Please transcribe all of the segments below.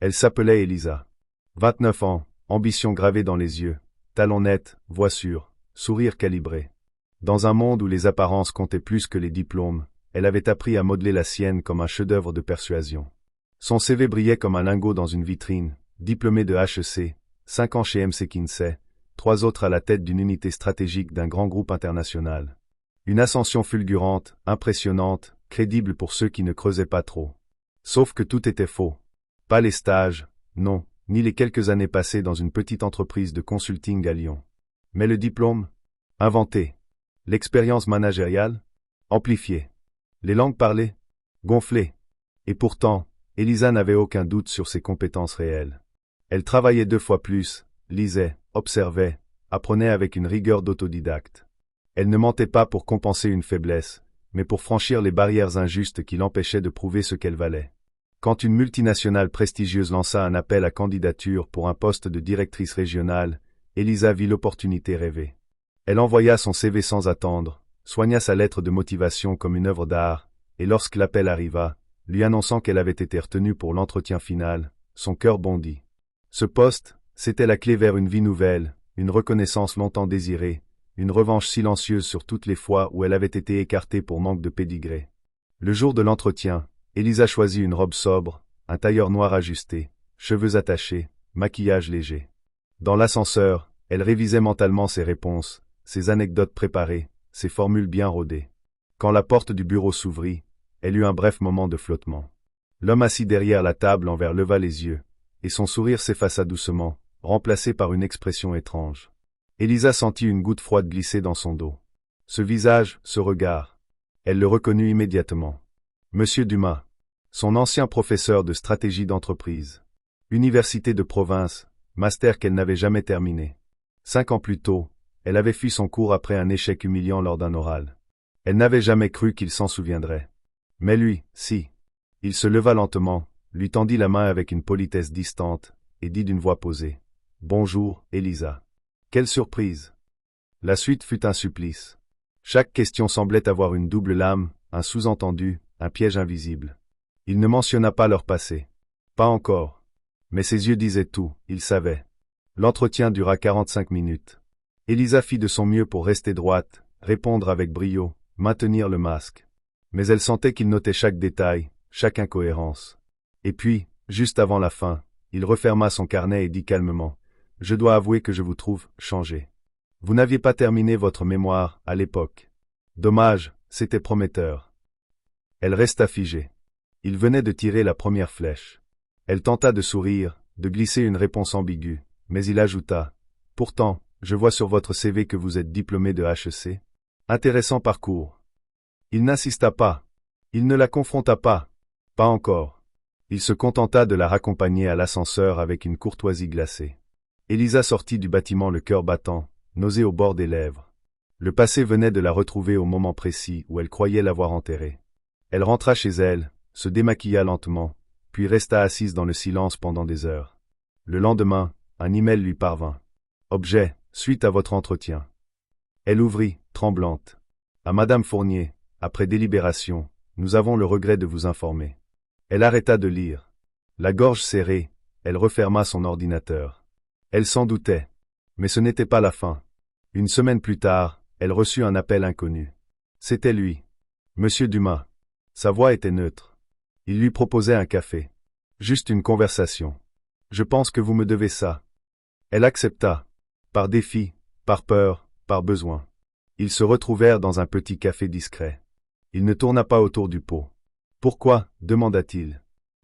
Elle s'appelait Elisa. 29 ans, ambition gravée dans les yeux, talons nets, voix sûre, sourire calibré. Dans un monde où les apparences comptaient plus que les diplômes, elle avait appris à modeler la sienne comme un chef-d'œuvre de persuasion. Son CV brillait comme un lingot dans une vitrine, diplômée de HEC, 5 ans chez MC Kinsey, 3 autres à la tête d'une unité stratégique d'un grand groupe international. Une ascension fulgurante, impressionnante, crédible pour ceux qui ne creusaient pas trop. Sauf que tout était faux. Pas les stages, non, ni les quelques années passées dans une petite entreprise de consulting à Lyon. Mais le diplôme? Inventé. L'expérience managériale? Amplifiée. Les langues parlées? Gonflées. Et pourtant, Elisa n'avait aucun doute sur ses compétences réelles. Elle travaillait 2 fois plus, lisait, observait, apprenait avec une rigueur d'autodidacte. Elle ne mentait pas pour compenser une faiblesse, mais pour franchir les barrières injustes qui l'empêchaient de prouver ce qu'elle valait. Quand une multinationale prestigieuse lança un appel à candidature pour un poste de directrice régionale, Elisa vit l'opportunité rêvée. Elle envoya son CV sans attendre, soigna sa lettre de motivation comme une œuvre d'art, et lorsque l'appel arriva, lui annonçant qu'elle avait été retenue pour l'entretien final, son cœur bondit. Ce poste, c'était la clé vers une vie nouvelle, une reconnaissance longtemps désirée, une revanche silencieuse sur toutes les fois où elle avait été écartée pour manque de pédigré. Le jour de l'entretien, Elisa choisit une robe sobre, un tailleur noir ajusté, cheveux attachés, maquillage léger. Dans l'ascenseur, elle révisait mentalement ses réponses, ses anecdotes préparées, ses formules bien rodées. Quand la porte du bureau s'ouvrit, elle eut un bref moment de flottement. L'homme assis derrière la table envers leva les yeux, et son sourire s'effaça doucement, remplacé par une expression étrange. Elisa sentit une goutte froide glisser dans son dos. Ce visage, ce regard. Elle le reconnut immédiatement. Monsieur Dumas. Son ancien professeur de stratégie d'entreprise. Université de province, master qu'elle n'avait jamais terminé. 5 ans plus tôt, elle avait fui son cours après un échec humiliant lors d'un oral. Elle n'avait jamais cru qu'il s'en souviendrait. Mais lui, si. Il se leva lentement, lui tendit la main avec une politesse distante, et dit d'une voix posée. « Bonjour, Elisa. » Quelle surprise! La suite fut un supplice. Chaque question semblait avoir une double lame, un sous-entendu, un piège invisible. Il ne mentionna pas leur passé. Pas encore. Mais ses yeux disaient tout, il savait. L'entretien dura 45 minutes. Elisa fit de son mieux pour rester droite, répondre avec brio, maintenir le masque. Mais elle sentait qu'il notait chaque détail, chaque incohérence. Et puis, juste avant la fin, il referma son carnet et dit calmement. Je dois avouer que je vous trouve changé. Vous n'aviez pas terminé votre mémoire, à l'époque. Dommage, c'était prometteur. Elle resta figée. Il venait de tirer la première flèche. Elle tenta de sourire, de glisser une réponse ambiguë, mais il ajouta. Pourtant, je vois sur votre CV que vous êtes diplômé de HEC. Intéressant parcours. Il n'insista pas. Il ne la confronta pas. Pas encore. Il se contenta de la raccompagner à l'ascenseur avec une courtoisie glacée. Elisa sortit du bâtiment le cœur battant, nausée au bord des lèvres. Le passé venait de la retrouver au moment précis où elle croyait l'avoir enterré. Elle rentra chez elle, se démaquilla lentement, puis resta assise dans le silence pendant des heures. Le lendemain, un email lui parvint. Objet, suite à votre entretien. Elle ouvrit, tremblante. À Madame Fournier, après délibération, nous avons le regret de vous informer. Elle arrêta de lire. La gorge serrée, elle referma son ordinateur. Elle s'en doutait. Mais ce n'était pas la fin. Une semaine plus tard, elle reçut un appel inconnu. C'était lui. Monsieur Dumas. Sa voix était neutre. Il lui proposait un café. Juste une conversation. Je pense que vous me devez ça. Elle accepta. Par défi, par peur, par besoin. Ils se retrouvèrent dans un petit café discret. Il ne tourna pas autour du pot. Pourquoi? Demanda-t-il.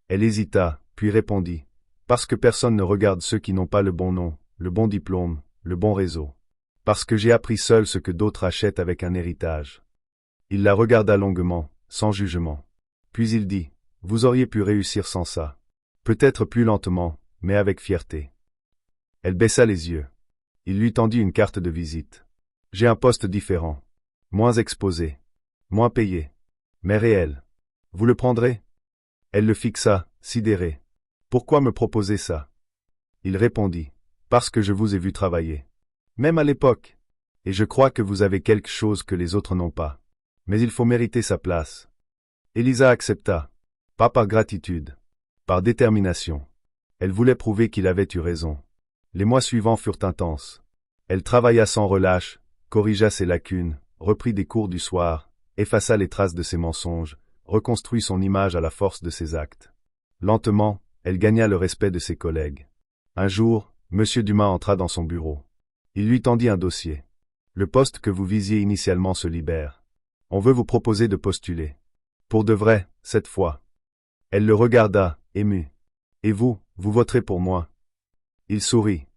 Elle hésita, puis répondit. Parce que personne ne regarde ceux qui n'ont pas le bon nom, le bon diplôme, le bon réseau. Parce que j'ai appris seul ce que d'autres achètent avec un héritage. Il la regarda longuement, sans jugement. Puis il dit, vous auriez pu réussir sans ça. Peut-être plus lentement, mais avec fierté. Elle baissa les yeux. Il lui tendit une carte de visite. J'ai un poste différent. Moins exposé. Moins payé. Mais réel. Vous le prendrez? Elle le fixa, sidérée. Pourquoi me proposer ça? Il répondit. Parce que je vous ai vu travailler. Même à l'époque. Et je crois que vous avez quelque chose que les autres n'ont pas. Mais il faut mériter sa place. Elisa accepta. Pas par gratitude. Par détermination. Elle voulait prouver qu'il avait eu raison. Les mois suivants furent intenses. Elle travailla sans relâche, corrigea ses lacunes, reprit des cours du soir, effaça les traces de ses mensonges, reconstruit son image à la force de ses actes. Lentement, elle gagna le respect de ses collègues. Un jour, M. Dumas entra dans son bureau. Il lui tendit un dossier. Le poste que vous visiez initialement se libère. On veut vous proposer de postuler. Pour de vrai, cette fois. Elle le regarda, émue. Et vous, vous voterez pour moi? Il sourit.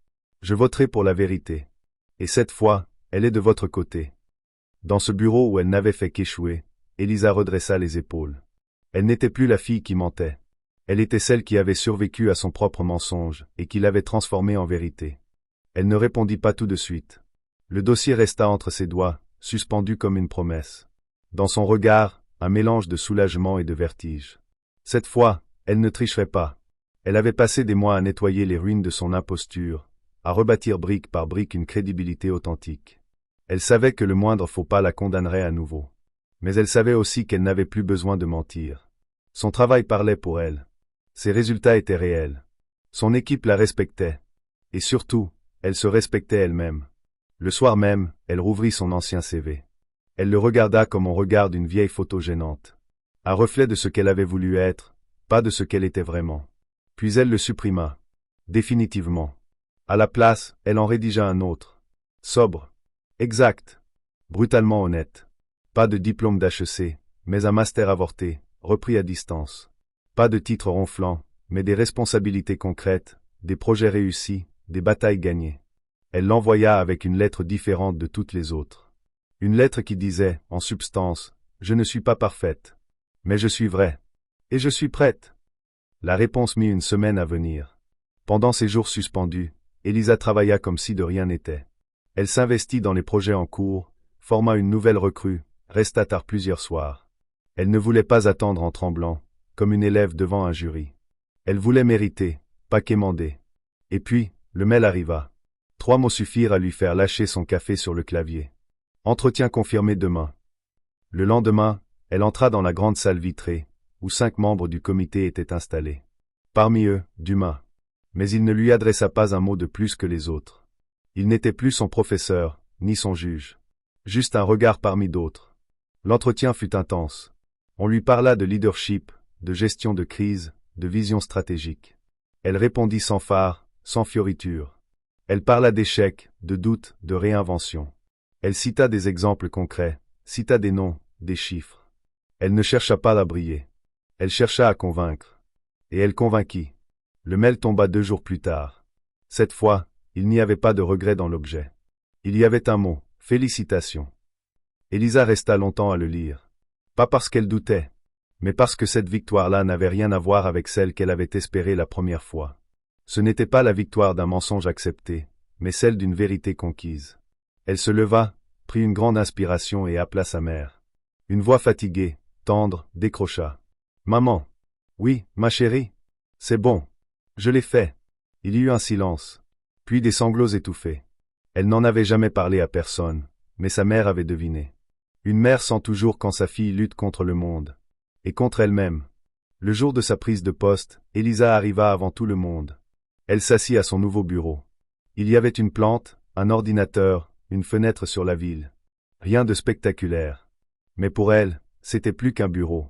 Je voterai pour la vérité. Et cette fois, elle est de votre côté. Dans ce bureau où elle n'avait fait qu'échouer, Élisa redressa les épaules. Elle n'était plus la fille qui mentait. Elle était celle qui avait survécu à son propre mensonge et qui l'avait transformé en vérité. Elle ne répondit pas tout de suite. Le dossier resta entre ses doigts, suspendu comme une promesse. Dans son regard, un mélange de soulagement et de vertige. Cette fois, elle ne tricherait pas. Elle avait passé des mois à nettoyer les ruines de son imposture, à rebâtir brique par brique une crédibilité authentique. Elle savait que le moindre faux pas la condamnerait à nouveau. Mais elle savait aussi qu'elle n'avait plus besoin de mentir. Son travail parlait pour elle. Ses résultats étaient réels. Son équipe la respectait. Et surtout, elle se respectait elle-même. Le soir même, elle rouvrit son ancien CV. Elle le regarda comme on regarde une vieille photo gênante. Un reflet de ce qu'elle avait voulu être, pas de ce qu'elle était vraiment. Puis elle le supprima. Définitivement. À la place, elle en rédigea un autre. Sobre. Exact. Brutalement honnête. Pas de diplôme d'HEC, mais un master avorté, repris à distance. Pas de titre ronflant, mais des responsabilités concrètes, des projets réussis, des batailles gagnées. Elle l'envoya avec une lettre différente de toutes les autres. Une lettre qui disait, en substance, « Je ne suis pas parfaite. Mais je suis vraie. Et je suis prête. » La réponse mit une semaine à venir. Pendant ces jours suspendus, Élisa travailla comme si de rien n'était. Elle s'investit dans les projets en cours, forma une nouvelle recrue, resta tard plusieurs soirs. Elle ne voulait pas attendre en tremblant, comme une élève devant un jury. Elle voulait mériter, pas quémander. Et puis, le mail arriva. 3 mots suffirent à lui faire lâcher son café sur le clavier. Entretien confirmé demain. Le lendemain, elle entra dans la grande salle vitrée, où 5 membres du comité étaient installés. Parmi eux, Dumas. Mais il ne lui adressa pas un mot de plus que les autres. Il n'était plus son professeur, ni son juge. Juste un regard parmi d'autres. L'entretien fut intense. On lui parla de leadership, de gestion de crise, de vision stratégique. Elle répondit sans phare, sans fioriture. Elle parla d'échecs, de doutes, de réinvention. Elle cita des exemples concrets, cita des noms, des chiffres. Elle ne chercha pas à briller. Elle chercha à convaincre. Et elle convainquit. Le mail tomba 2 jours plus tard. Cette fois, il n'y avait pas de regret dans l'objet. Il y avait un mot, félicitations. Élisa resta longtemps à le lire. Pas parce qu'elle doutait, mais parce que cette victoire-là n'avait rien à voir avec celle qu'elle avait espérée la première fois. Ce n'était pas la victoire d'un mensonge accepté, mais celle d'une vérité conquise. Elle se leva, prit une grande inspiration et appela sa mère. Une voix fatiguée, tendre, décrocha. « Maman. »« Oui, ma chérie. »« C'est bon. Je l'ai fait. » Il y eut un silence, puis des sanglots étouffés. Elle n'en avait jamais parlé à personne, mais sa mère avait deviné. Une mère sent toujours quand sa fille lutte contre le monde. Et contre elle-même. Le jour de sa prise de poste, Élisa arriva avant tout le monde. Elle s'assit à son nouveau bureau. Il y avait une plante, un ordinateur, une fenêtre sur la ville. Rien de spectaculaire. Mais pour elle, c'était plus qu'un bureau.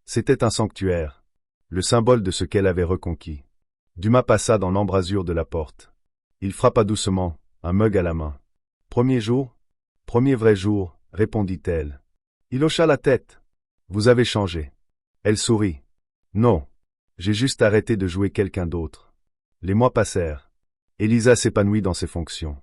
C'était un sanctuaire. Le symbole de ce qu'elle avait reconquis. Dumas passa dans l'embrasure de la porte. Il frappa doucement, un mug à la main. « Premier jour ? » »« Premier vrai jour, » répondit-elle. Il hocha la tête. « Vous avez changé. » Elle sourit. « Non. J'ai juste arrêté de jouer quelqu'un d'autre. » Les mois passèrent. Élisa s'épanouit dans ses fonctions.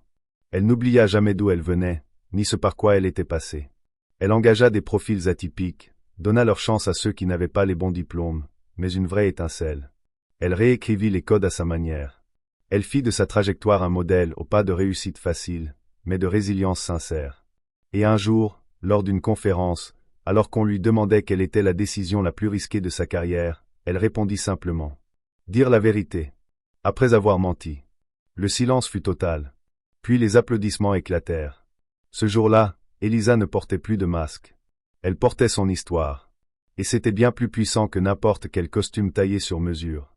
Elle n'oublia jamais d'où elle venait, ni ce par quoi elle était passée. Elle engagea des profils atypiques, donna leur chance à ceux qui n'avaient pas les bons diplômes, mais une vraie étincelle. Elle réécrivit les codes à sa manière. Elle fit de sa trajectoire un modèle au pas de réussite facile, mais de résilience sincère. Et un jour, lors d'une conférence, alors qu'on lui demandait quelle était la décision la plus risquée de sa carrière, elle répondit simplement. Dire la vérité. Après avoir menti. Le silence fut total. Puis les applaudissements éclatèrent. Ce jour-là, Élisa ne portait plus de masque. Elle portait son histoire. Et c'était bien plus puissant que n'importe quel costume taillé sur mesure.